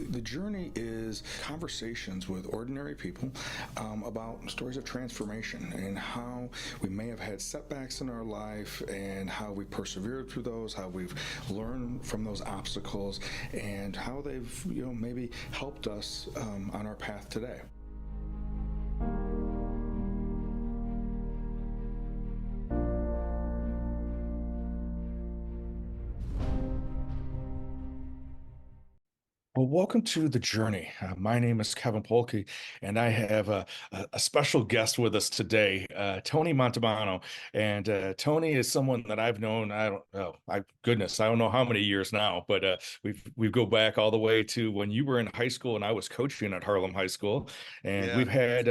The journey is conversations with ordinary people about stories of transformation and how we may have had setbacks in our life and how we persevered through those, how we've learned from those obstacles, and how they've maybe helped us on our path today. Well, welcome to the journey. My name is Kevin Polky, and I have a special guest with us today, Tony Montalbano. And Tony is someone that I've known. I don't know, goodness, I don't know how many years now, but we go back all the way to when you were in high school and I was coaching at Harlem High School, and Yeah, we've had.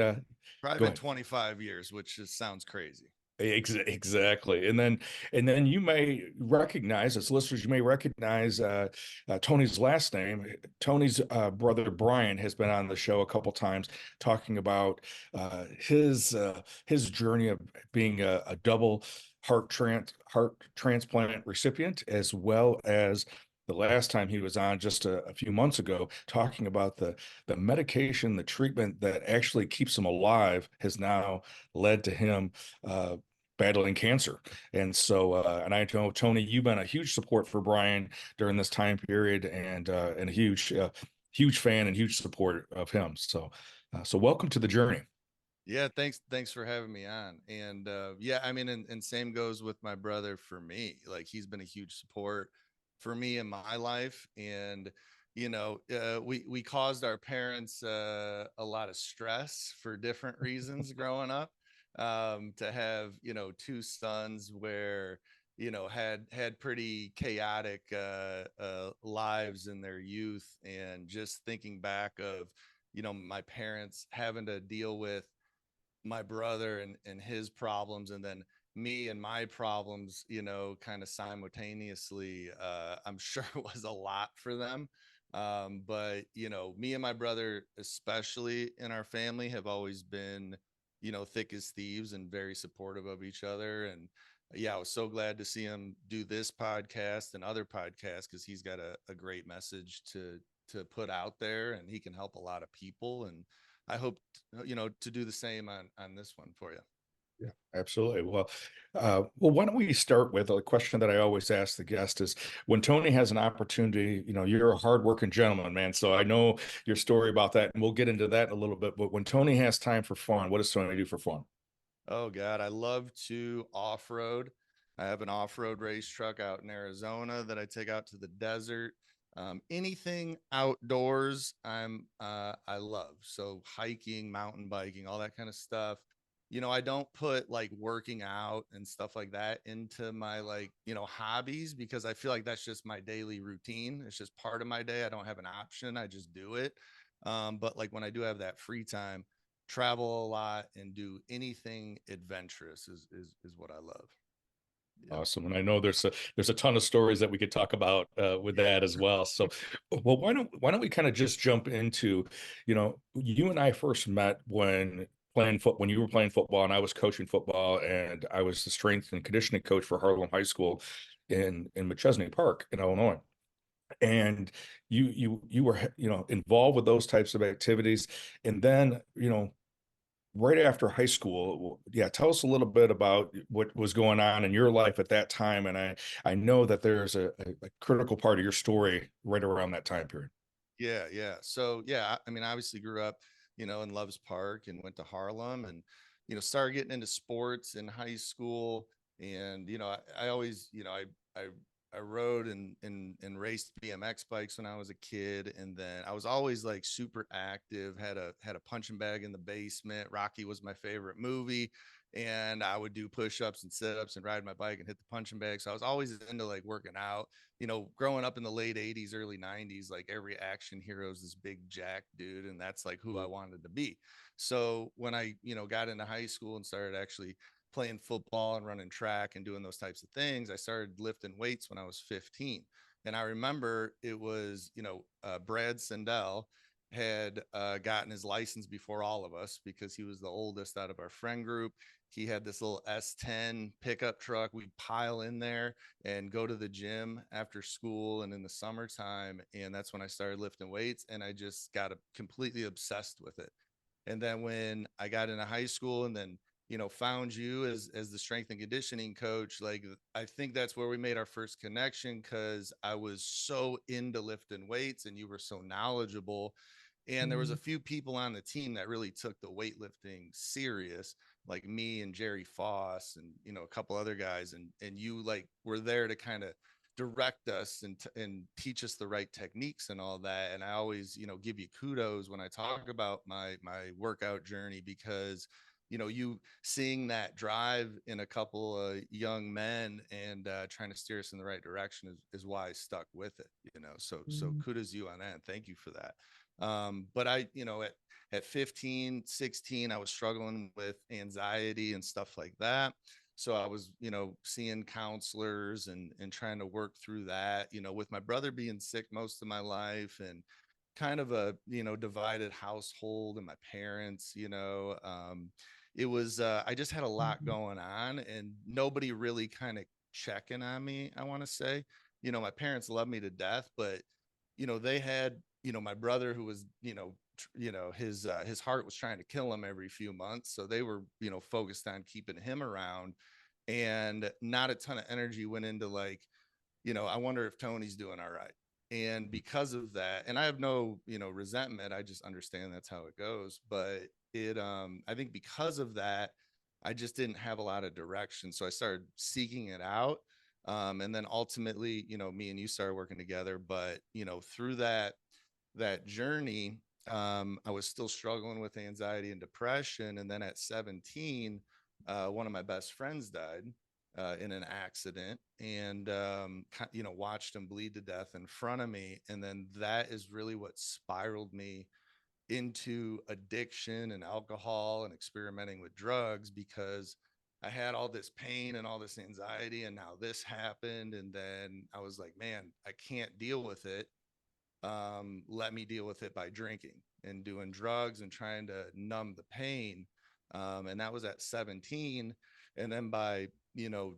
probably Go been ahead. 25 years, which just sounds crazy. Exactly. And then you may recognize, as listeners, you may recognize Tony's last name. Tony's brother Brian has been on the show a couple times talking about his journey of being a double heart transplant recipient, as well as the last time he was on just a few months ago, talking about the medication, the treatment that actually keeps him alive, has now led to him battling cancer. And I know, Tony, you've been a huge support for Brian during this time period, and a huge fan and huge supporter of him. So welcome to the journey. Yeah, thanks for having me on. And yeah, I mean, and same goes with my brother for me. Like he's been a huge support for me in my life. And we caused our parents a lot of stress for different reasons growing up. To have two sons where had pretty chaotic lives in their youth, and just thinking back of my parents having to deal with my brother and his problems, and then me and my problems, kind of simultaneously. I'm sure it was a lot for them. But me and my brother, especially in our family, have always been, thick as thieves and very supportive of each other. And yeah, I was so glad to see him do this podcast and other podcasts, because he's got a great message to put out there, and he can help a lot of people. And I hope to do the same on this one for you. Yeah, absolutely. Well, why don't we start with a question that I always ask the guest is when Tony has an opportunity, you're a hardworking gentleman, man. So I know your story about that, and we'll get into that in a little bit. But when Tony has time for fun, what does Tony do for fun? Oh God, I love to off road. I have an off road race truck out in Arizona that I take out to the desert. Anything outdoors, I love. So hiking, mountain biking, all that kind of stuff. I don't put like working out and stuff like that into my like hobbies, because I feel like that's just my daily routine. It's just part of my day. I don't have an option. I just do it. But like when I do have that free time, travel a lot and do anything adventurous is what I love. Yep. Awesome. And I know there's a ton of stories that we could talk about with Yeah. that as well. So, well, why don't we kind of just jump into, you and I first met when you were playing football and I was coaching football, and I was the strength and conditioning coach for Harlem High School in McChesney Park in Illinois. And you were involved with those types of activities, and then right after high school. Yeah, tell us a little bit about what was going on in your life at that time. And I know that there's a critical part of your story right around that time period. Yeah. So yeah, I mean, I obviously grew up, in Loves Park and went to Harlem, and started getting into sports in high school. And I always, I rode and raced BMX bikes when I was a kid, and then I was always like super active. Had a punching bag in the basement. Rocky was my favorite movie, and I would do push-ups and sit-ups and ride my bike and hit the punching bag. So I was always into like working out. Growing up in the late 80s, early 90s, like every action hero is this big jack dude. And that's like who I wanted to be. So when I, got into high school and started actually playing football and running track and doing those types of things, I started lifting weights when I was 15. And I remember it was, Brad Sindel had gotten his license before all of us, because he was the oldest out of our friend group. He had this little S10 pickup truck. We'd pile in there and go to the gym after school and in the summertime. And that's when I started lifting weights, and I just got completely obsessed with it. And then when I got into high school and then, found you as the strength and conditioning coach, like I think that's where we made our first connection, because I was so into lifting weights and you were so knowledgeable. And there was a few people on the team that really took the weightlifting serious, like me and Jerry Foss and, a couple other guys. And you like were there to kind of direct us and teach us the right techniques and all that. And I always, give you kudos when I talk about my workout journey, because you seeing that drive in a couple of young men and trying to steer us in the right direction is why I stuck with it. So kudos you on that, and thank you for that. But I, at 15, 16, I was struggling with anxiety and stuff like that. So I was, seeing counselors and trying to work through that, with my brother being sick most of my life, and kind of a, divided household, and my parents, it was, I just had a lot going on, and nobody really kind of checking on me, I want to say. My parents love me to death, but they had, my brother who was, his heart was trying to kill him every few months. So they were, focused on keeping him around, and not a ton of energy went into like, I wonder if Tony's doing all right. And because of that, and I have no, resentment, I just understand that's how it goes. But I think because of that, I just didn't have a lot of direction. So I started seeking it out. And then ultimately, me and you started working together. But, through that journey, I was still struggling with anxiety and depression. And then at 17, one of my best friends died in an accident, and watched him bleed to death in front of me. And then that is really what spiraled me into addiction and alcohol and experimenting with drugs, because I had all this pain and all this anxiety, and now this happened. And then I was like, man, I can't deal with it. Let me deal with it by drinking and doing drugs and trying to numb the pain. And that was at 17. And then by,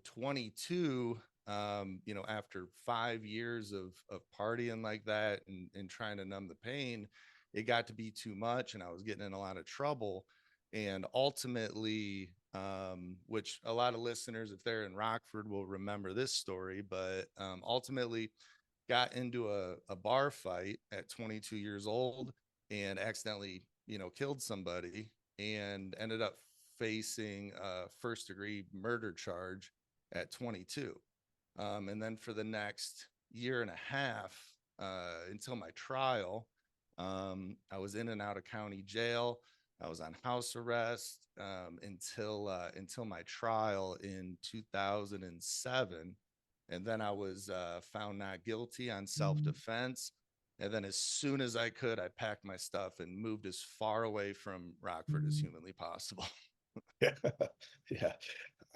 22, after 5 years of partying like that, and trying to numb the pain, it got to be too much, and I was getting in a lot of trouble. And ultimately, which a lot of listeners, if they're in Rockford, will remember this story, but ultimately got into a bar fight at 22 years old, and accidentally, killed somebody, and ended up facing a first degree murder charge at 22. And then for the next year and a half, until my trial, I was in and out of county jail. I was on house arrest until my trial in 2007. And then I was found not guilty on self-defense. And then as soon as I could, I packed my stuff and moved as far away from Rockford as humanly possible. Yeah. Yeah.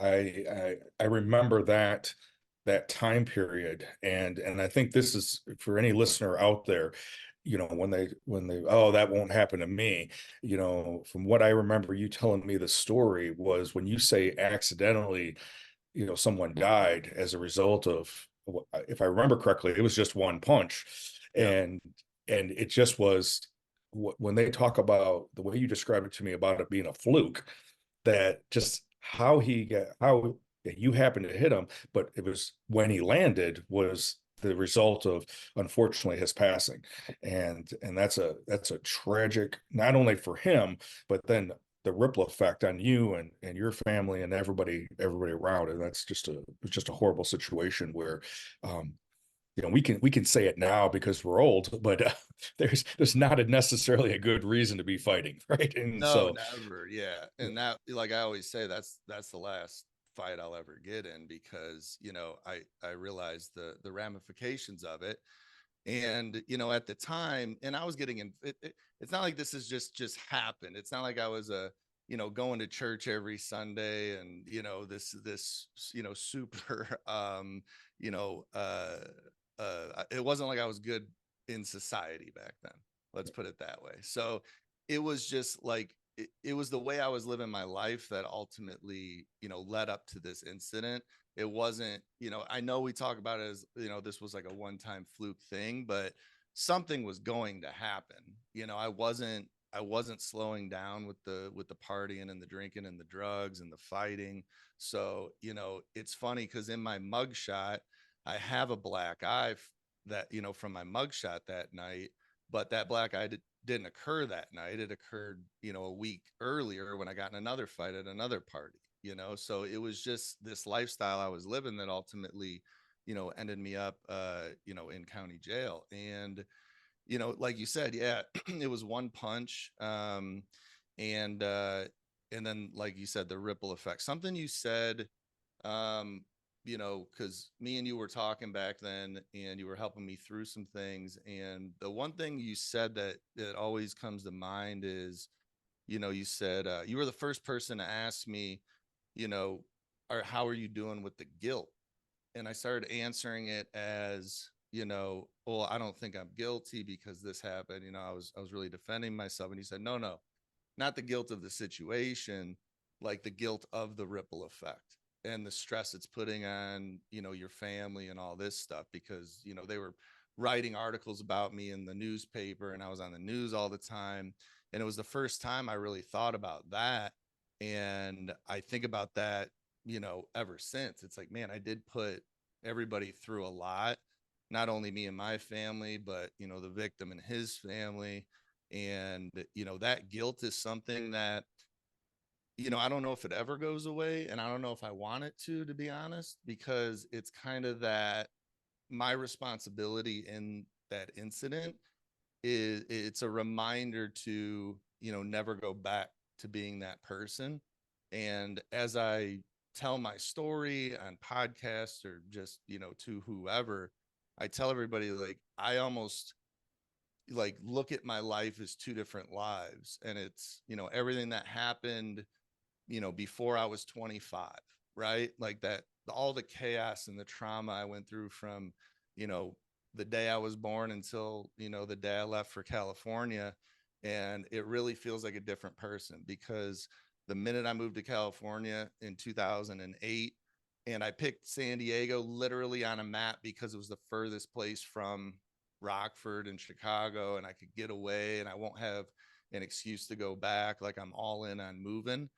I remember that time period, and I think this is for any listener out there, when they oh, that won't happen to me. From what I remember you telling me, the story was when you say accidentally, someone died as a result of, if I remember correctly, it was just one punch. Yep. And it just was, when they talk about the way you described it to me about it being a fluke, that just how you happened to hit him, but it was when he landed was the result of, unfortunately, his passing. And that's a tragic, not only for him, but then the ripple effect on you and your family and everybody around. And that's just a horrible situation where, we can say it now because we're old, but there's not necessarily a good reason to be fighting, right? And No, so never. Yeah. And that, like I always say, that's the last fight I'll ever get in, because, I realized the ramifications of it. And, at the time, and I was getting in it's not like this is just happened. It's not like I was going to church every Sunday, and, this, super, you know, it wasn't like I was good in society back then. Let's put it that way. So it was just like it was the way I was living my life that ultimately, led up to this incident. It wasn't, I know we talk about it as, this was like a one-time fluke thing, but something was going to happen. I wasn't slowing down with the partying and the drinking and the drugs and the fighting. So, it's funny because in my mugshot, I have a black eye that, from my mugshot that night, but that black eye didn't occur that night. It occurred, a week earlier when I got in another fight at another party, So it was just this lifestyle I was living that ultimately, ended me up, in county jail. And, like you said, yeah, it was one punch. And, and then, like you said, the ripple effect, something you said, um, because me and you were talking back then and you were helping me through some things. And the one thing you said that always comes to mind is, you said, you were the first person to ask me, you know, or how are you doing with the guilt? And I started answering it as, well, I don't think I'm guilty because this happened. I was really defending myself. And he said, no, no, not the guilt of the situation, like the guilt of the ripple effect and the stress it's putting on, your family and all this stuff, because, they were writing articles about me in the newspaper and I was on the news all the time. And it was the first time I really thought about that. And I think about that, ever since. It's like, man, I did put everybody through a lot, not only me and my family, but, the victim and his family. And, that guilt is something that, I don't know if it ever goes away. And I don't know if I want it to be honest, because it's kind of that my responsibility in that incident is, it's a reminder to, never go back to being that person. And as I tell my story on podcasts or just, to whoever, I tell everybody, like, I almost like look at my life as two different lives. And it's, everything that happened, before I was 25, right? Like that, all the chaos and the trauma I went through from, you know, the day I was born until, the day I left for California. And it really feels like a different person, because the minute I moved to California in 2008, and I picked San Diego literally on a map because it was the furthest place from Rockford and Chicago, and I could get away and I won't have an excuse to go back. Like, I'm all in on moving.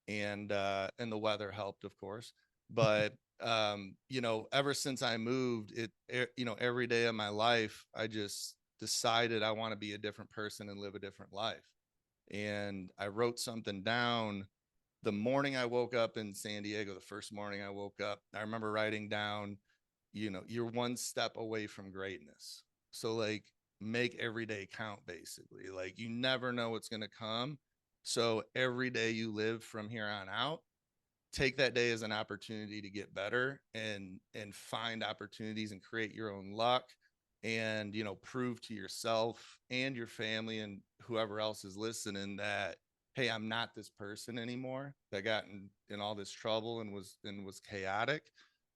And the weather helped, of course. But ever since I moved, every day of my life, I just decided I want to be a different person and live a different life. And I wrote something down the morning I woke up in San Diego. The first morning I woke up, I remember writing down, you're one step away from greatness. So, like, make every day count, basically. Like, you never know what's going to come. So every day you live from here on out, take that day as an opportunity to get better and find opportunities and create your own luck. And, prove to yourself and your family and whoever else is listening that, hey, I'm not this person anymore that got in all this trouble and was chaotic.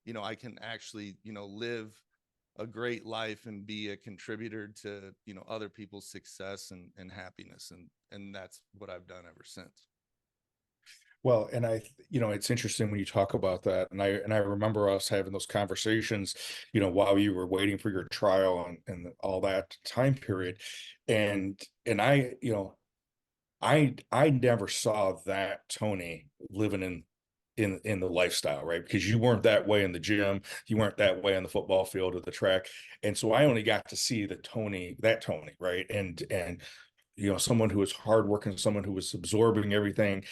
I can actually, live a great life and be a contributor to, other people's success and happiness. And that's what I've done ever since. Well, and it's interesting when you talk about that, and I remember us having those conversations, while you were waiting for your trial and all that time period, and I never saw that Tony living in the lifestyle, right? Because you weren't that way in the gym, you weren't that way on the football field or the track, and so I only got to see that Tony, right? And someone who was hardworking, someone who was absorbing everything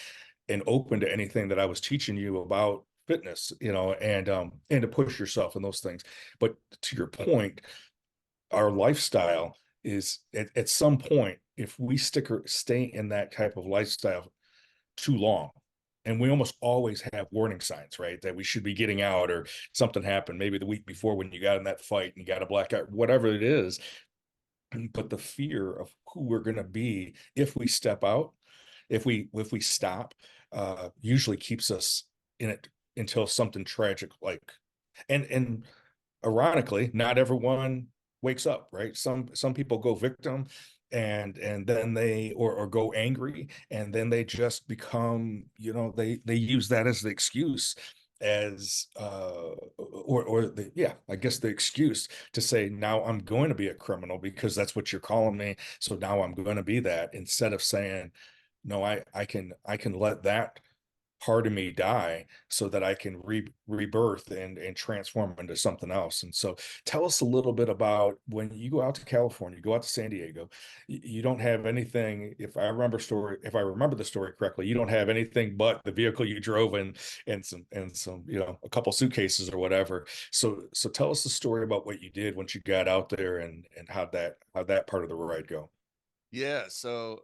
and open to anything that I was teaching you about fitness, and to push yourself and those things. But to your point, our lifestyle is at some point, if we stay in that type of lifestyle too long, and we almost always have warning signs, right? That we should be getting out, or something happened maybe the week before when you got in that fight and you got a black eye, whatever it is. But the fear of who we're going to be if we step out, if we stop, usually keeps us in it until something tragic, like, and ironically, not everyone wakes up, right? Some people go victim, and then they or go angry, and then they just become, they use that as the excuse, as or the, yeah, I guess the excuse to say, now I'm going to be a criminal because that's what you're calling me, so now I'm going to be that, instead of saying, no, I can let that part of me die so that I can rebirth and transform into something else. And so tell us a little bit about when you go out to California, you go out to San Diego, you don't have anything, if I remember the story correctly, you don't have anything but the vehicle you drove in, and some, a couple suitcases or whatever. So tell us the story about what you did once you got out there, and how that part of the ride go. Yeah, so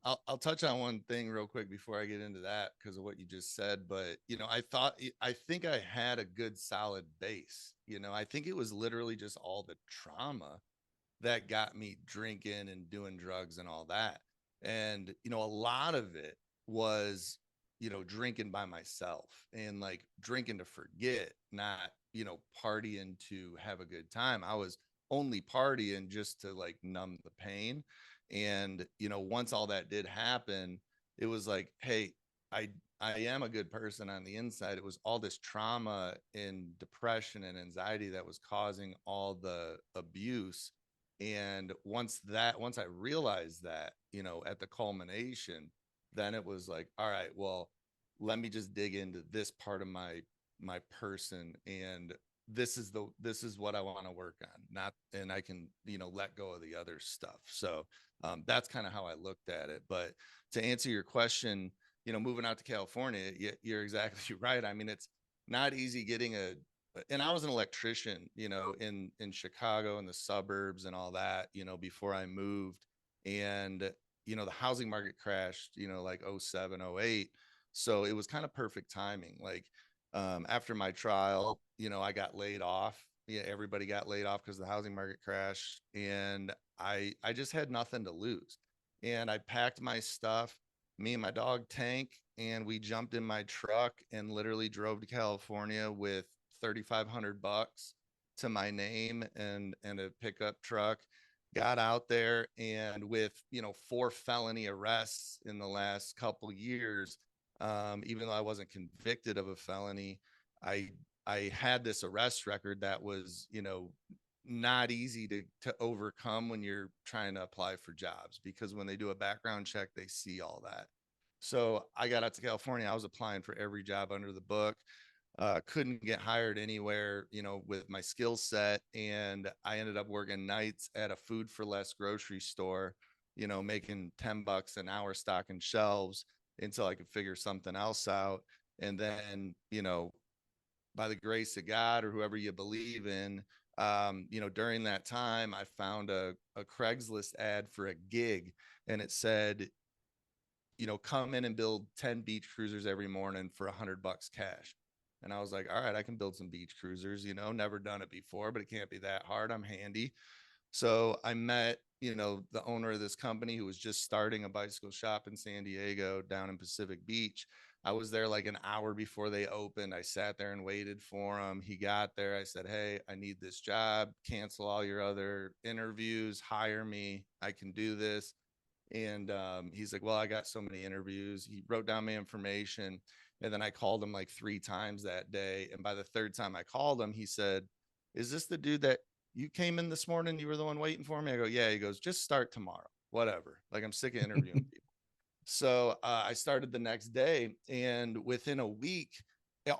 I'll touch on one thing real quick before I get into that because of what you just said. But I think I had a good solid base. I think it was literally just all the trauma that got me drinking and doing drugs and all that. And a lot of it was drinking by myself and like drinking to forget, not partying to have a good time. I was only partying just to like numb the pain. And once all that did happen, it was like, hey, i I am a good person on the inside. It was all this trauma and depression and anxiety that was causing all the abuse. And once I realized that, at the culmination, then it was like, all right, well, let me just dig into this part of my person, and this is what I want to work on, not, and I can let go of the other stuff. So that's kind of how I looked at it. But to answer your question, moving out to California, you're exactly right. I mean, it's not easy getting a, and I was an electrician, in Chicago and the suburbs and all that, before I moved. And the housing market crashed, like 07, 08. So it was kind of perfect timing. Like after my trial, I got laid off. Yeah, everybody got laid off because the housing market crashed, and I just had nothing to lose. And I packed my stuff, me and my dog Tank, and we jumped in my truck and literally drove to California with 3,500 bucks to my name and a pickup truck. Got out there, and with 4 felony arrests in the last couple years, even though I wasn't convicted of a felony, I I had this arrest record that was not easy to overcome when you're trying to apply for jobs, because when they do a background check, they see all that. So I got out to California. I was applying for every job under the book. Couldn't get hired anywhere, with my skill set. And I ended up working nights at a food for less grocery store, making $10 an hour stocking shelves until I could figure something else out. And then, by the grace of God or whoever you believe in, during that time, I found a Craigslist ad for a gig, and it said, come in and build 10 beach cruisers every morning for $100 cash. And I was like, all right, I can build some beach cruisers, never done it before, but it can't be that hard. I'm handy. So I met, the owner of this company who was just starting a bicycle shop in San Diego down in Pacific Beach. I was there like an hour before they opened. I sat there and waited for him. He got there. I said, hey, I need this job. Cancel all your other interviews. Hire me. I can do this. And he's like, well, I got so many interviews. He wrote down my information. And then I called him like 3 times that day. And by the third time I called him, he said, is this the dude that you came in this morning? You were the one waiting for me? I go, yeah. He goes, just start tomorrow. Whatever. Like, I'm sick of interviewing people. So I started the next day. And within a week,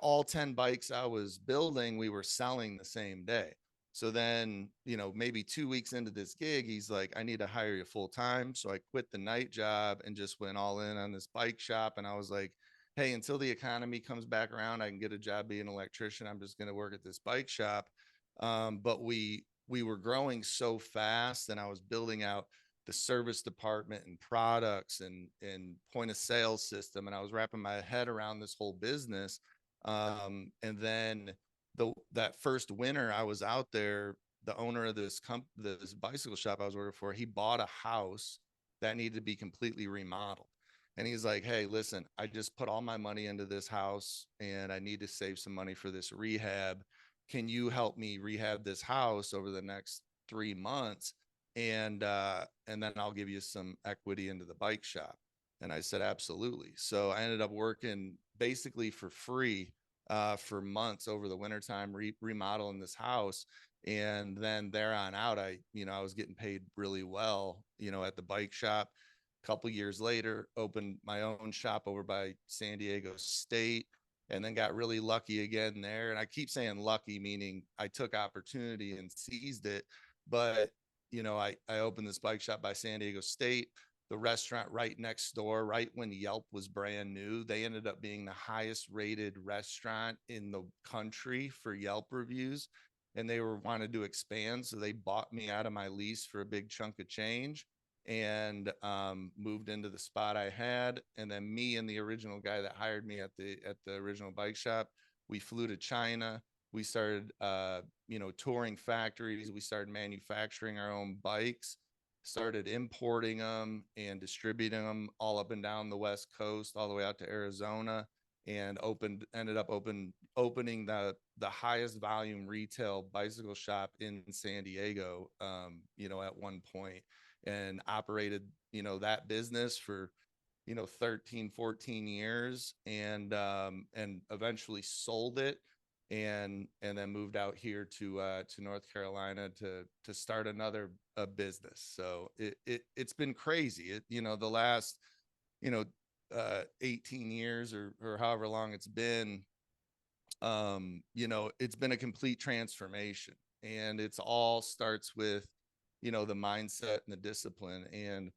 all 10 bikes I was building, we were selling the same day. So then, maybe 2 weeks into this gig, he's like, I need to hire you full time. So I quit the night job and just went all in on this bike shop. And I was like, hey, until the economy comes back around, I can get a job being an electrician. I'm just going to work at this bike shop. But we were growing so fast, and I was building out the service department and products and point of sale system. And I was wrapping my head around this whole business. And then that first winter I was out there, the owner of this bicycle shop I was working for, he bought a house that needed to be completely remodeled. And he's like, hey, listen, I just put all my money into this house and I need to save some money for this rehab. Can you help me rehab this house over the next 3 months? and then I'll give you some equity into the bike shop. And I said, absolutely. So I ended up working basically for free for months over the wintertime, remodeling this house. And then there on out, I was getting paid really well, at the bike shop. A couple years later, opened my own shop over by San Diego State, and then got really lucky again there. And I keep saying lucky, meaning I took opportunity and seized it. But I opened this bike shop by San Diego State, the restaurant right next door, right when Yelp was brand new. They ended up being the highest rated restaurant in the country for Yelp reviews. And they were wanted to expand. So they bought me out of my lease for a big chunk of change and moved into the spot I had. And then me and the original guy that hired me at the original bike shop, we flew to China. We started touring factories. We started manufacturing our own bikes, started importing them and distributing them all up and down the West Coast, all the way out to Arizona, and ended up opening the highest volume retail bicycle shop in San Diego, at one point, and operated, that business for 13, 14 years, and eventually sold it, and then moved out here to North Carolina to start another business. So it's been crazy. The last 18 years or however long it's been, it's been a complete transformation, and it's all starts with the mindset and the discipline. And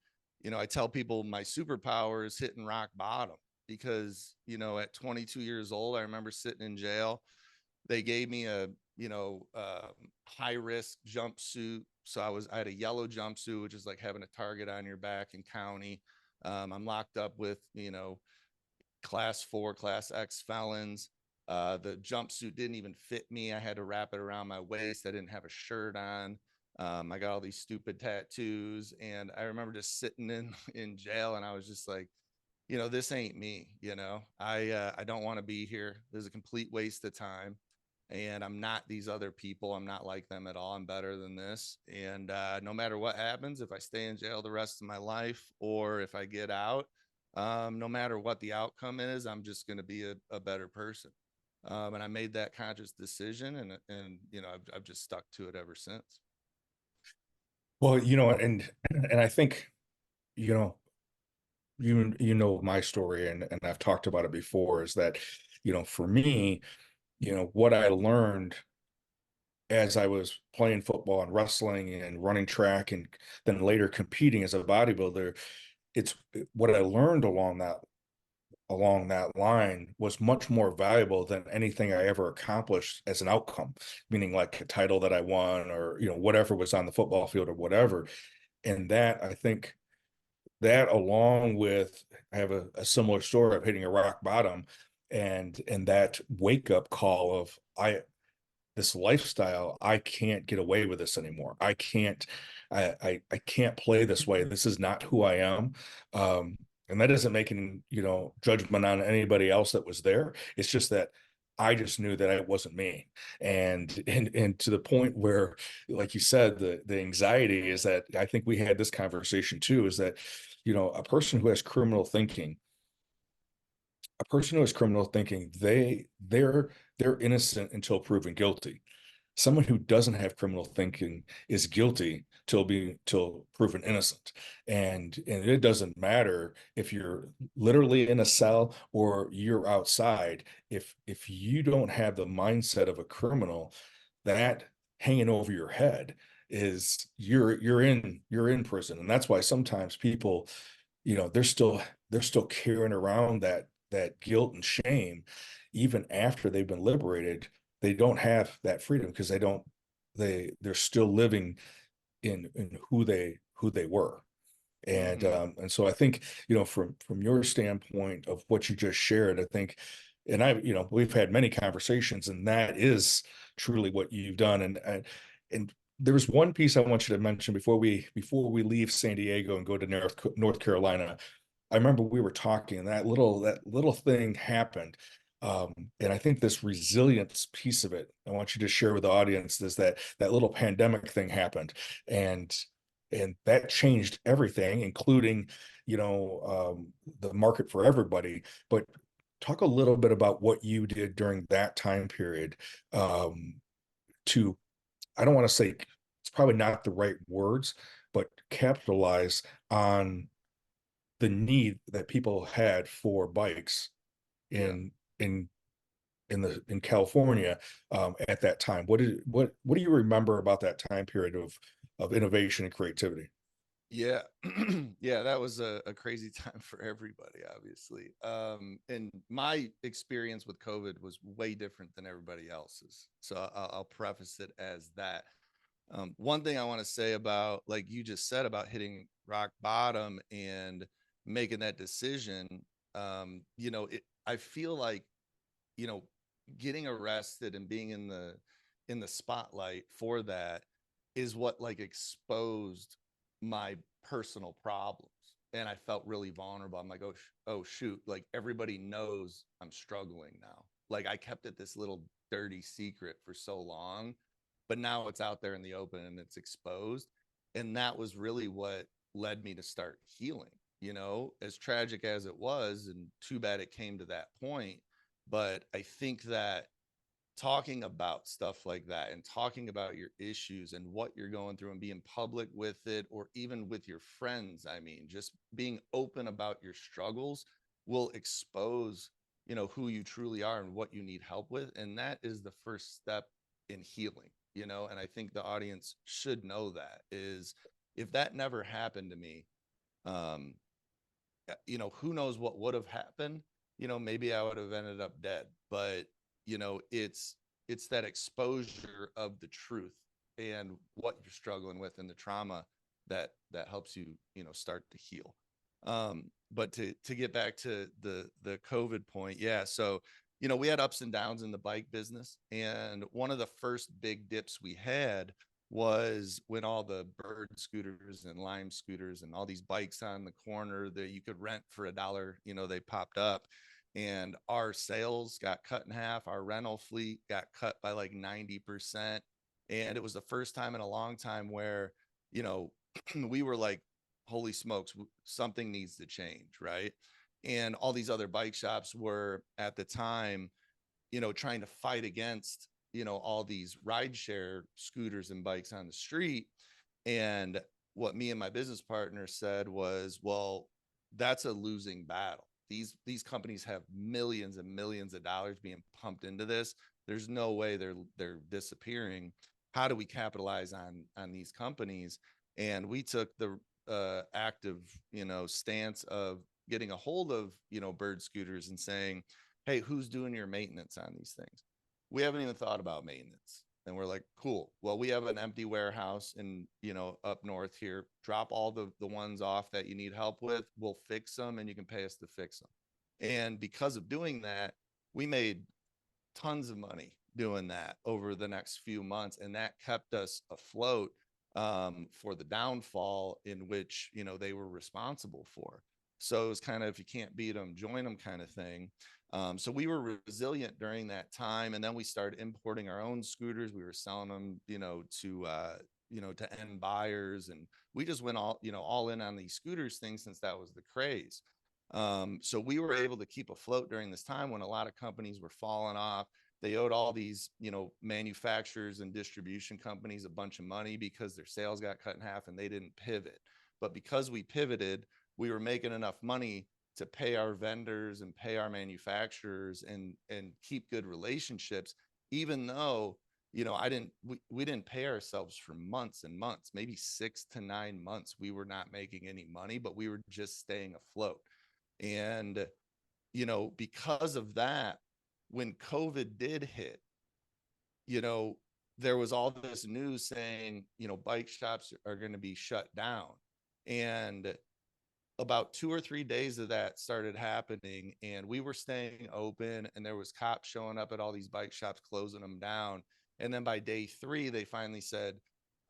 I tell people my superpower is hitting rock bottom, because at 22 years old, I remember sitting in jail. They gave me a high risk jumpsuit. So I had a yellow jumpsuit, which is like having a target on your back in county. I'm locked up with class 4, class X felons. The jumpsuit didn't even fit me. I had to wrap it around my waist. I didn't have a shirt on. I got all these stupid tattoos, and I remember just sitting in jail, and I was just like, this ain't me. I don't want to be here. This is a complete waste of time, and I'm not these other people. I'm not like them at all. I'm better than this. And no matter what happens, if I stay in jail the rest of my life or if I get out, no matter what the outcome is, I'm just going to be a better person. And I made that conscious decision, and I've just stuck to it ever since. Well, and I think, you know, you know my story, and I've talked about it before, is that, for me, what I learned as I was playing football and wrestling and running track and then later competing as a bodybuilder, it's what I learned along that line was much more valuable than anything I ever accomplished as an outcome, meaning like a title that I won, or whatever was on the football field or whatever. And that, I think, that along with, I have a similar story of hitting a rock bottom, and that wake up call of, this lifestyle, I can't get away with this anymore. I can't play this way. This is not who I am. And that isn't making, judgment on anybody else that was there. It's just that I just knew that it wasn't me. And to the point where, like you said, the anxiety is that, I think we had this conversation too, is that, a person who has criminal thinking, they're innocent until proven guilty. Someone who doesn't have criminal thinking is guilty till proven innocent. And it doesn't matter if you're literally in a cell or you're outside. If you don't have the mindset of a criminal, that hanging over your head is, you're in prison. And that's why sometimes people, they're still carrying around that guilt and shame even after they've been liberated. They don't have that freedom because they're still living in who they were. And Mm-hmm. and so I think, from your standpoint of what you just shared, I think, and we've had many conversations, and that is truly what you've done. And there's one piece I want you to mention before we leave San Diego and go to North Carolina. I remember we were talking, and that little thing happened. And I think this resilience piece of it, I want you to share with the audience, is that little pandemic thing happened. And and that changed everything, including, the market for everybody. But talk a little bit about what you did during that time period, um, to, I don't want to say, it's probably not the right words, but capitalize on the need that people had for bikes Yeah. in in in California, at that time. What do you remember about that time period of innovation and creativity? Yeah. Yeah, that was a crazy time for everybody, obviously. And my experience with COVID was way different than everybody else's. So I'll preface it as that. One thing I want to say about, like you just said, about hitting rock bottom and making that decision, I feel like, you know, getting arrested and being in the spotlight for that is what like exposed my personal problems. And I felt really vulnerable. I'm like, oh shoot, like everybody knows I'm struggling now. Like I kept it this little dirty secret for so long, but now it's out there in the open and it's exposed. And that was really what led me to start healing, as tragic as it was, and too bad it came to that point. But I think that talking about stuff like that and talking about your issues and what you're going through and being public with it, or even with your friends, I mean, just being open about your struggles will expose, who you truly are and what you need help with. And that is the first step in healing, and I think the audience should know that is, if that never happened to me, um, who knows what would have happened. Maybe I would have ended up dead. But it's that exposure of the truth and what you're struggling with and the trauma that helps you, start to heal. But to get back to the COVID point, yeah. So we had ups and downs in the bike business, and one of the first big dips we had was when all the bird scooters and lime scooters and all these bikes on the corner that you could rent for $1, they popped up, and our sales got cut in half. Our rental fleet got cut by like 90%. And it was the first time in a long time where, you know, we were like, holy smokes, something needs to change. Right. And all these other bike shops were at the time, trying to fight against, all these rideshare scooters and bikes on the street. And what me and my business partner said was, well, that's a losing battle. These companies have millions and millions of dollars being pumped into this. There's no way they're disappearing. How do we capitalize on these companies? And we took the active, stance of getting a hold of, bird scooters and saying, hey, who's doing your maintenance on these things? We haven't even thought about maintenance. And we're like, cool. Well, we have an empty warehouse in, up north here. Drop all the ones off that you need help with. We'll fix them and you can pay us to fix them. And because of doing that, we made tons of money doing that over the next few months. And that kept us afloat, for the downfall in which, they were responsible for. So it was kind of, if you can't beat them, join them kind of thing. So we were resilient during that time. And then we started importing our own scooters. We were selling them, to end buyers. And we just went all in on these scooters things, since that was the craze. So we were able to keep afloat during this time when a lot of companies were falling off. They owed all these, manufacturers and distribution companies a bunch of money because their sales got cut in half and they didn't pivot. But because we pivoted, we were making enough money to pay our vendors and pay our manufacturers and keep good relationships, even though, we didn't pay ourselves for months and months, maybe 6 to 9 months. We were not making any money, but we were just staying afloat. And, because of that, when COVID did hit, you know, there was all this news saying, bike shops are going to be shut down. And about 2 or 3 days of that started happening, and we were staying open, and there was cops showing up at all these bike shops, closing them down. And then by day 3, they finally said,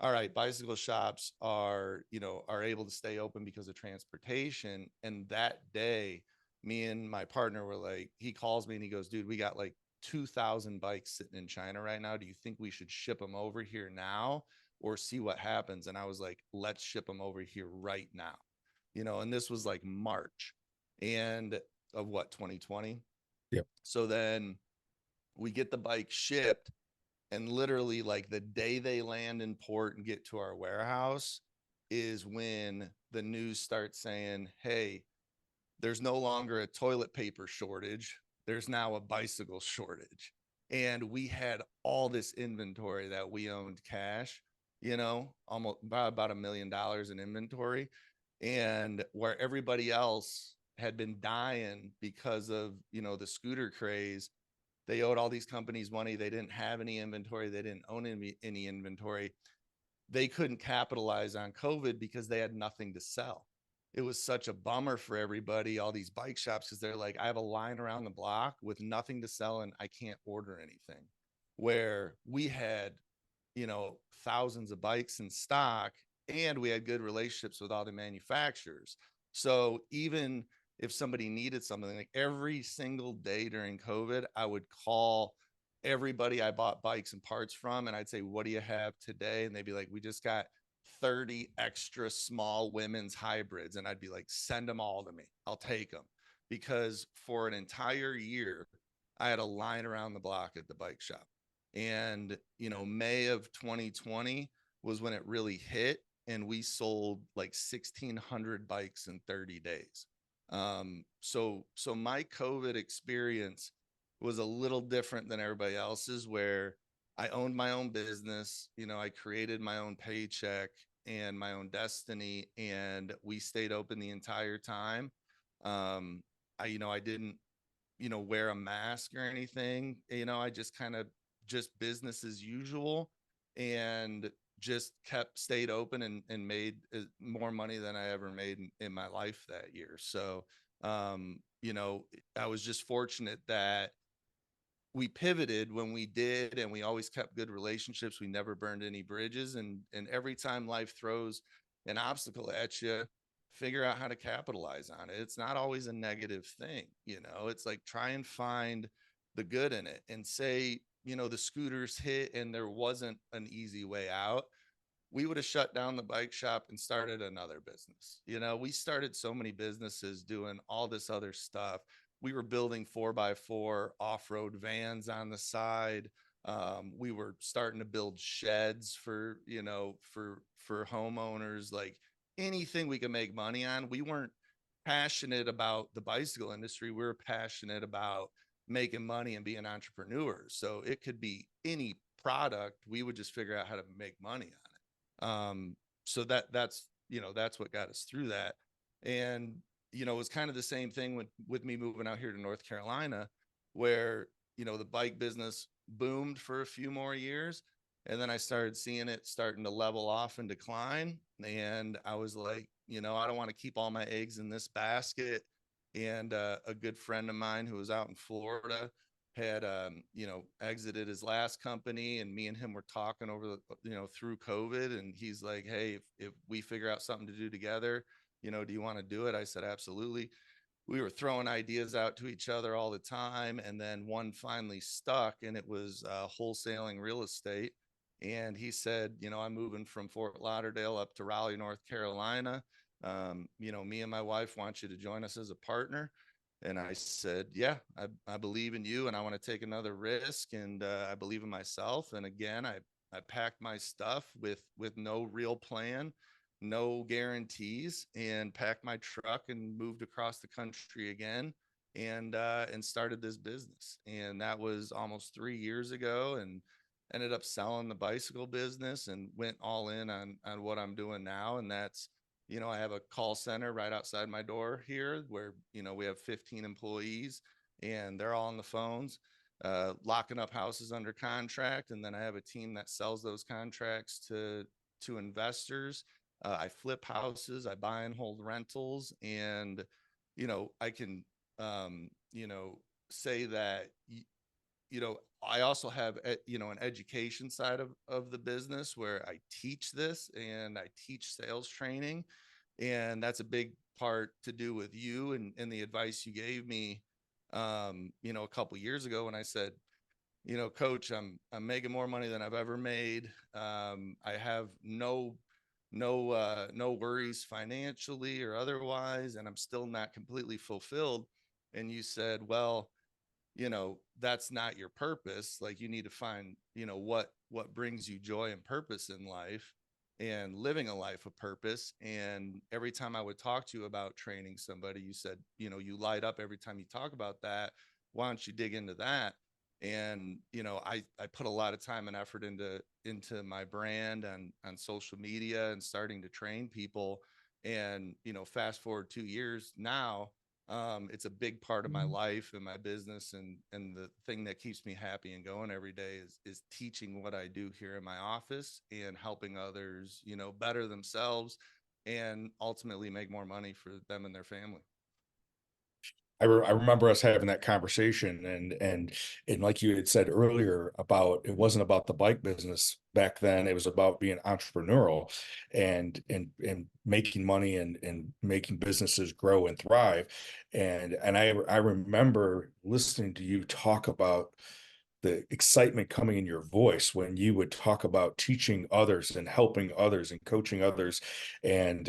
all right, bicycle shops are able to stay open because of transportation. And that day, me and my partner were like, he calls me and he goes, dude, we got like 2,000 bikes sitting in China right now. Do you think we should ship them over here now, or see what happens. And I was like, let's ship them over here right now, and this was like March and of what, 2020. Yep. So then we get the bike shipped, and literally like the day they land in port and get to our warehouse is when the news starts saying, hey, there's no longer a toilet paper shortage. There's now a bicycle shortage. And we had all this inventory that we owned cash, almost about $1 million in inventory. And where everybody else had been dying because of, the scooter craze, they owed all these companies money. They didn't have any inventory. They didn't own any inventory. They couldn't capitalize on COVID because they had nothing to sell. It was such a bummer for everybody, all these bike shops, because they're like, I have a line around the block with nothing to sell and I can't order anything. Where we had, thousands of bikes in stock, and we had good relationships with all the manufacturers. So even if somebody needed something, like every single day during COVID, I would call everybody I bought bikes and parts from, and I'd say, what do you have today? And they'd be like, we just got 30 extra small women's hybrids. And I'd be like, send them all to me. I'll take them. Because for an entire year, I had a line around the block at the bike shop. And, May of 2020 was when it really hit. And we sold like 1,600 bikes in 30 days. So my COVID experience was a little different than everybody else's, where I owned my own business. I created my own paycheck and my own destiny, and we stayed open the entire time. I didn't, wear a mask or anything. I just kind of just business as usual, and just stayed open and made more money than I ever made in my life that year. So, I was just fortunate that we pivoted when we did, and we always kept good relationships. We never burned any bridges. And every time life throws an obstacle at you, figure out how to capitalize on it. It's not always a negative thing. It's like, try and find the good in it. And say, the scooters hit and there wasn't an easy way out, we would have shut down the bike shop and started another business. We started so many businesses doing all this other stuff. We were building 4x4 off-road vans on the side. We were starting to build sheds for homeowners, like anything we could make money on. We weren't passionate about the bicycle industry. We were passionate about making money and being entrepreneurs. So it could be any product. We would just figure out how to make money on it. So that's what got us through that. And, it was kind of the same thing with me moving out here to North Carolina, where, the bike business boomed for a few more years. And then I started seeing it starting to level off and decline. And I was like, I don't want to keep all my eggs in this basket. And a good friend of mine who was out in Florida had exited his last company, and me and him were talking over through COVID, and he's like, hey, if we figure out something to do together, do you want to do it? I said, absolutely. We were throwing ideas out to each other all the time, and then one finally stuck, and it was wholesaling real estate. And he said, I'm moving from Fort Lauderdale up to Raleigh, North Carolina. Me and my wife want you to join us as a partner. And I said, yeah, I believe in you, and I want to take another risk, and I believe in myself. And again, I packed my stuff with no real plan, no guarantees, and packed my truck and moved across the country again, and started this business. And that was almost 3 years ago, and ended up selling the bicycle business and went all in on what I'm doing now. And that's, I have a call center right outside my door here, where, we have 15 employees, and they're all on the phones, locking up houses under contract. And then I have a team that sells those contracts to investors. I flip houses, I buy and hold rentals. And, I can, say that, I also have, an education side of the business, where I teach this, and I teach sales training. And that's a big part to do with you and the advice you gave me, a couple years ago, when I said, coach, I'm making more money than I've ever made. I have no worries financially or otherwise, and I'm still not completely fulfilled. And you said, well, that's not your purpose. Like, you need to find, what brings you joy and purpose in life, and living a life of purpose. And every time I would talk to you about training somebody, you said, you light up every time you talk about that. Why don't you dig into that? And I put a lot of time and effort into my brand on social media and starting to train people. And fast forward 2 years now, it's a big part of my life and my business, and the thing that keeps me happy and going every day is teaching what I do here in my office and helping others, better themselves and ultimately make more money for them and their family. I remember us having that conversation, and like you had said earlier, about it wasn't about the bike business back then. It was about being entrepreneurial and making money and making businesses grow and thrive. And I remember listening to you talk about the excitement coming in your voice when you would talk about teaching others and helping others and coaching others. And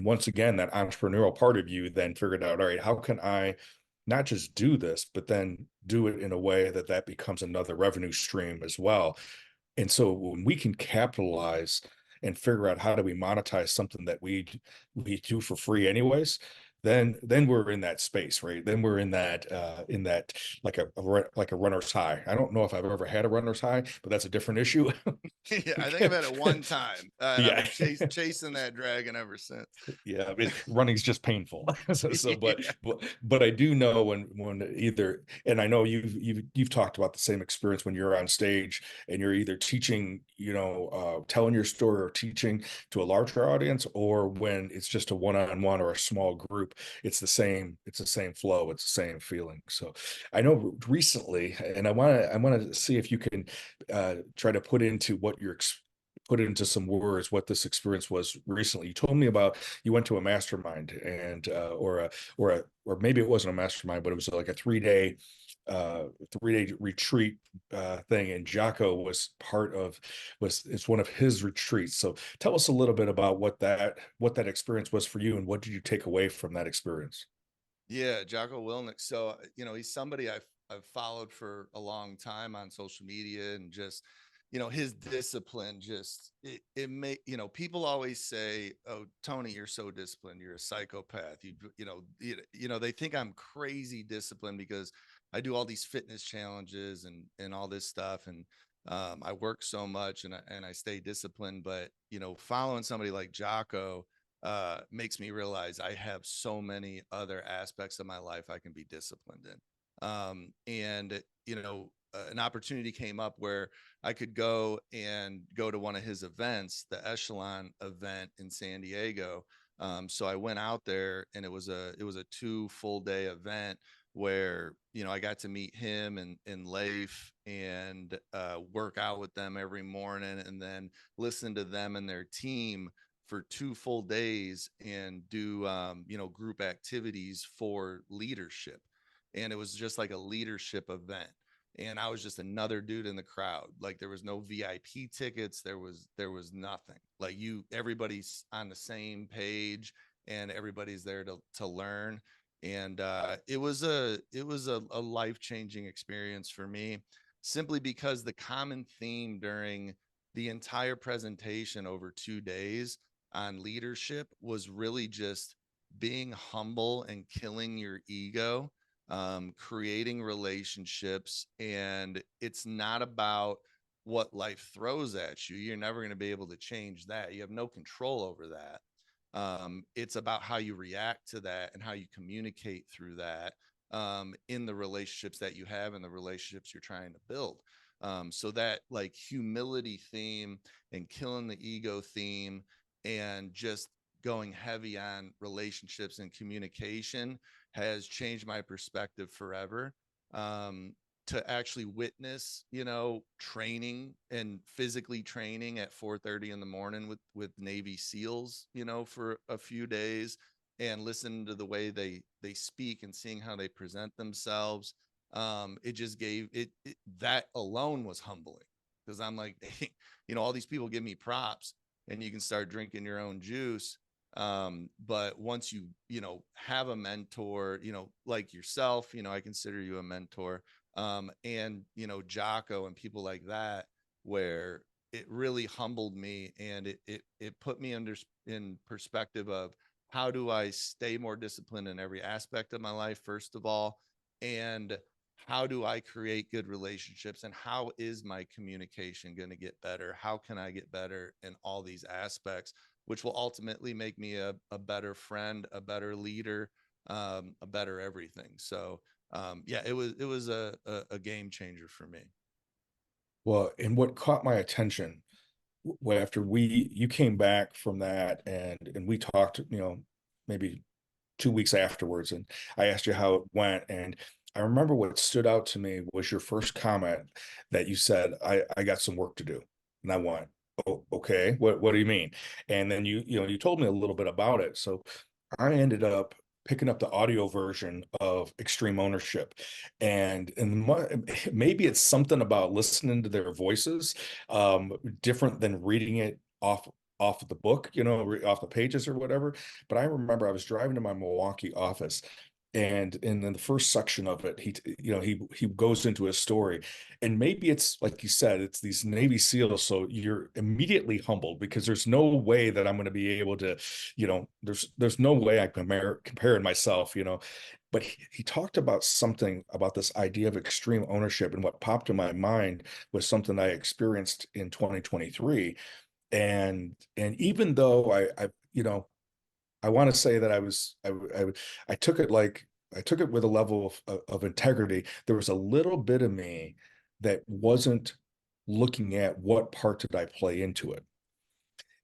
once again, that entrepreneurial part of you then figured out, all right, how can I not just do this, but then do it in a way that that becomes another revenue stream as well. And so when we can capitalize and figure out how do we monetize something that we do for free anyways, then we're in that space, right? Then we're in that like a runner's high. I don't know if I've ever had a runner's high, but that's a different issue. Yeah, I think I've had it one time, and I've Yeah. been chasing that dragon ever since. Yeah, I mean, running's just painful. So, Yeah. but I do know when either, and I know you've talked about the same experience when you're on stage and you're either teaching, telling your story or teaching to a larger audience, or when it's just a one-on-one or a small group, it's the same flow, it's the same feeling. So I know recently, and I want to see if you can try to put into some words what this experience was recently. You told me about you went to a mastermind and or maybe it wasn't a mastermind, but it was like a 3-day retreat thing, and Jocko was part of was it's one of his retreats. So tell us a little bit about what that experience was for you, and what did you take away from that experience? Yeah, Jocko Willnick. So, he's somebody I've followed for a long time on social media, and just, his discipline, just it may, people always say, "Oh, Tony, you're so disciplined. You're a psychopath." They think I'm crazy disciplined because I do all these fitness challenges and all this stuff, and I work so much, and I stay disciplined. But following somebody like Jocko makes me realize I have so many other aspects of my life I can be disciplined in. And an opportunity came up where I could go to one of his events, the Echelon event in San Diego. So I went out there, and it was a 2 full day event where I got to meet him and Leif, and work out with them every morning, and then listen to them and their team for 2 full days, and do group activities for leadership. And it was just like a leadership event, and I was just another dude in the crowd. Like, there was no VIP tickets, there was nothing. Like, everybody's on the same page, and everybody's there to learn. And it was a life-changing experience for me, simply because the common theme during the entire presentation over 2 days on leadership was really just being humble and killing your ego, creating relationships. And it's not about what life throws at you. You're never going to be able to change that. You have no control over that. It's about how you react to that and how you communicate through that, in the relationships that you have and the relationships you're trying to build. So that, like, humility theme and killing the ego theme, and just going heavy on relationships and communication, has changed my perspective forever. To actually witness, training and physically training at 4:30 in the morning with Navy SEALs, for a few days, and listen to the way they speak and seeing how they present themselves. it just gave it that alone was humbling, because I'm like, hey, all these people give me props, and you can start drinking your own juice. But once you have a mentor, like yourself, I consider you a mentor, and Jocko and people like that, where it really humbled me, and it put me in perspective of how do I stay more disciplined in every aspect of my life, first of all, and how do I create good relationships, and how is my communication going to get better? How can I get better in all these aspects, which will ultimately make me a better friend, a better leader, a better everything. So yeah, it was a game changer for me. Well, and what caught my attention after you came back from that, and we talked, maybe 2 weeks afterwards, and I asked you how it went, and I remember what stood out to me was your first comment that you said, I got some work to do. And I went, oh, okay, what do you mean? And then you told me a little bit about it. So I ended up picking up the audio version of Extreme Ownership, and maybe it's something about listening to their voices, different than reading it off of the book, off the pages or whatever. But I remember I was driving to my Milwaukee office, and in the first section of it, he goes into a story, and maybe it's like you said, it's these Navy SEALs, so you're immediately humbled because there's no way that I'm going to be able to, there's no way I comparing myself, but he talked about something about this idea of extreme ownership, and what popped in my mind was something I experienced in 2023. And even though I want to say that I took it like I took it with a level of integrity. There was a little bit of me that wasn't looking at what part did I play into it.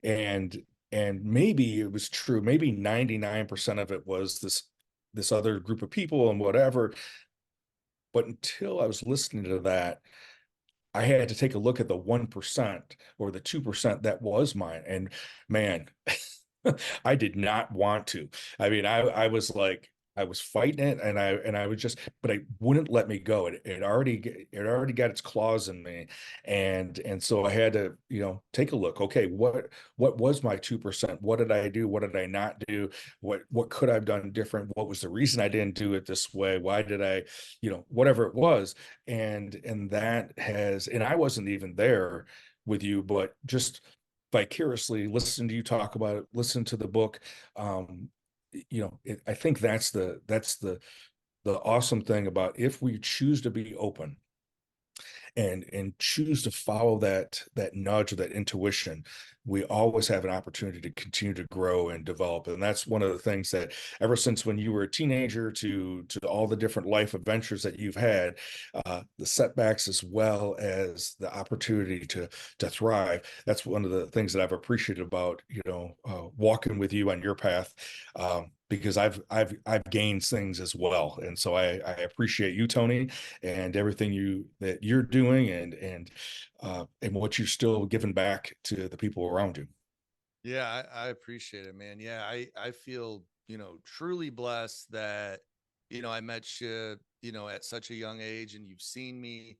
And maybe it was true. Maybe 99% of it was this other group of people and whatever. But until I was listening to that, I had to take a look at the 1% or the 2% that was mine. And man, I did not want to. I mean, I was like, I was fighting it, and I was just, but I wouldn't let me go. It already got its claws in me, and so I had to, take a look. Okay, what was my 2%? What did I do? What did I not do? What could I have done different? What was the reason I didn't do it this way? Why did I, whatever it was, and that has, and I wasn't even there with you, but just vicariously listen to you talk about it, listen to the book. um I think that's the awesome thing about, if we choose to be open and choose to follow that nudge or that intuition, we always have an opportunity to continue to grow and develop. And that's one of the things that, ever since when you were a teenager to all the different life adventures that you've had, the setbacks as well as the opportunity to thrive, that's one of the things that I've appreciated about, walking with you on your path. Because I've gained things as well, and so I appreciate you, Tony, and everything that you're doing, and what you're still giving back to the people around you. Yeah, I appreciate it, man. Yeah, I feel, truly blessed that, I met you, at such a young age, and you've seen me,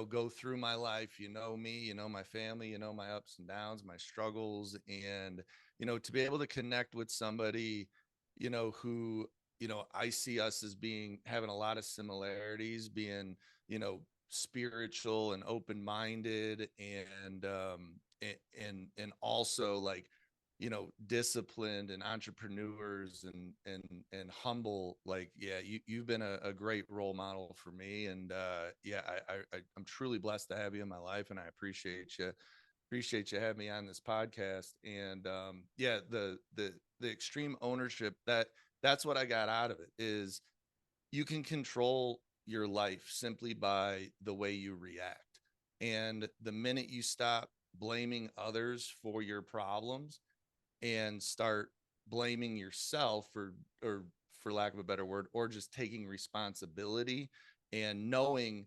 go through my life. You know me, my family, my ups and downs, my struggles, and, to be able to connect with somebody, who, I see us as having a lot of similarities, being, spiritual and open-minded, and also, like, disciplined and entrepreneurs, and humble. Like, yeah, you've been a great role model for me. And yeah, I'm truly blessed to have you in my life, and I appreciate you having me on this podcast. And yeah, the extreme ownership, that's what I got out of it, is you can control your life simply by the way you react. And the minute you stop blaming others for your problems, and start blaming yourself, or for lack of a better word, or just taking responsibility and knowing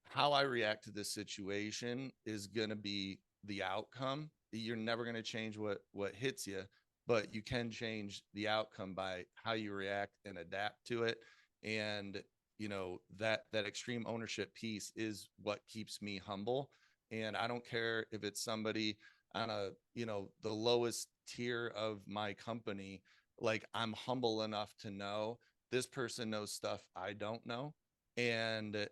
how I react to this situation is going to be the outcome. You're never going to change what hits you, but you can change the outcome by how you react and adapt to it. And that extreme ownership piece is what keeps me humble. And I don't care if it's somebody on the lowest tier of my company. Like, I'm humble enough to know this person knows stuff I don't know. And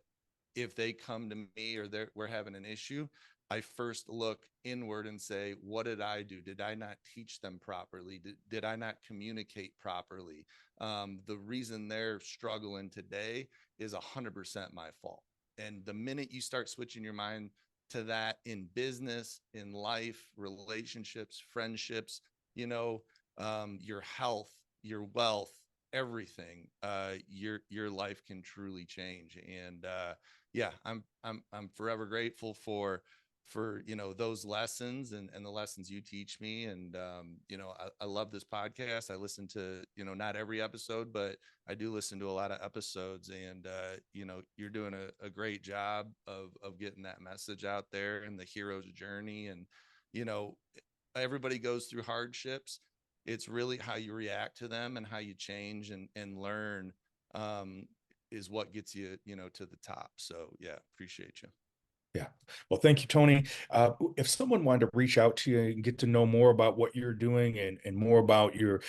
if they come to me or we're having an issue, I first look inward and say, what did I do? Did I not teach them properly? Did I not communicate properly? The reason they're struggling today is 100% my fault. And the minute you start switching your mind to that in business, in life, relationships, friendships, your health, your wealth, everything, your life can truly change. And yeah, I'm forever grateful for those lessons and the lessons you teach me. And I love this podcast. I listen to not every episode, but I do listen to a lot of episodes. And you're doing a great job of getting that message out there and the hero's journey. And you know everybody goes through hardships. It's really how you react to them and how you change and learn, um, is what gets you to the top. So yeah, appreciate you. Yeah. Well, thank you, Tony. If someone wanted to reach out to you and get to know more about what you're doing and more about your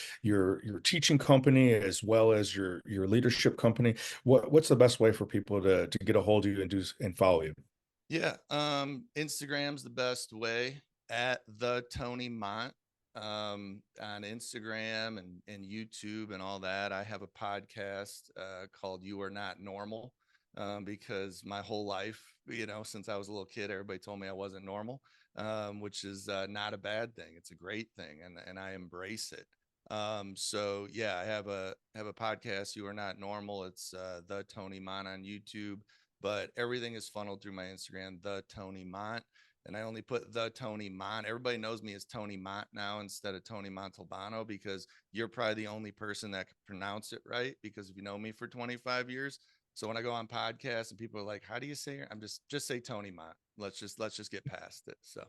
teaching company as well as your leadership company, what's the best way for people to get a hold of you and follow you? Yeah, Instagram's the best way, at the Tony Mont, on Instagram and YouTube and all that. I have a podcast called You Are Not Normal, because my whole life, since I was a little kid, everybody told me I wasn't normal, which is not a bad thing. It's a great thing, and I embrace it. So yeah, I have a podcast, You Are Not Normal. It's the Tony Mont on YouTube, but everything is funneled through my Instagram, the Tony Mont. And I only put the Tony Mont. Everybody knows me as Tony Mont now instead of Tony Montalbano, because you're probably the only person that can pronounce it right, because if you know me for 25 years. So when I go on podcasts and people are like, how do you say it? I'm just say Tony Mont. Let's just get past it. So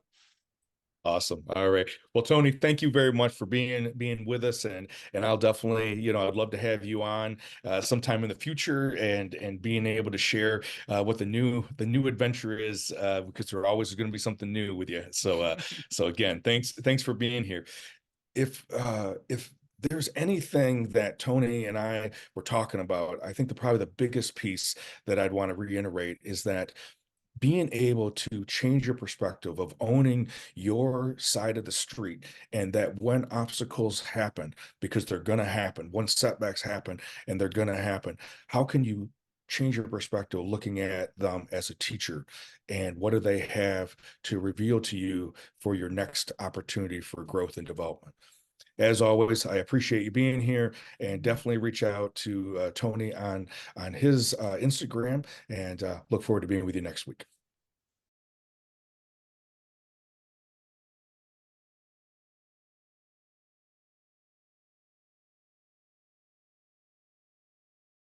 Awesome. All right. Well, Tony, thank you very much for being with us, and I'll definitely, I'd love to have you on sometime in the future and being able to share what the new adventure is, because there's always going to be something new with you. So again, thanks for being here. If there's anything that Tony and I were talking about, I think probably the biggest piece that I'd want to reiterate is that being able to change your perspective of owning your side of the street, and that when obstacles happen, because they're going to happen, when setbacks happen, and they're going to happen, how can you change your perspective looking at them as a teacher, and what do they have to reveal to you for your next opportunity for growth and development? As always, I appreciate you being here, and definitely reach out to Tony on his Instagram, and look forward to being with you next week.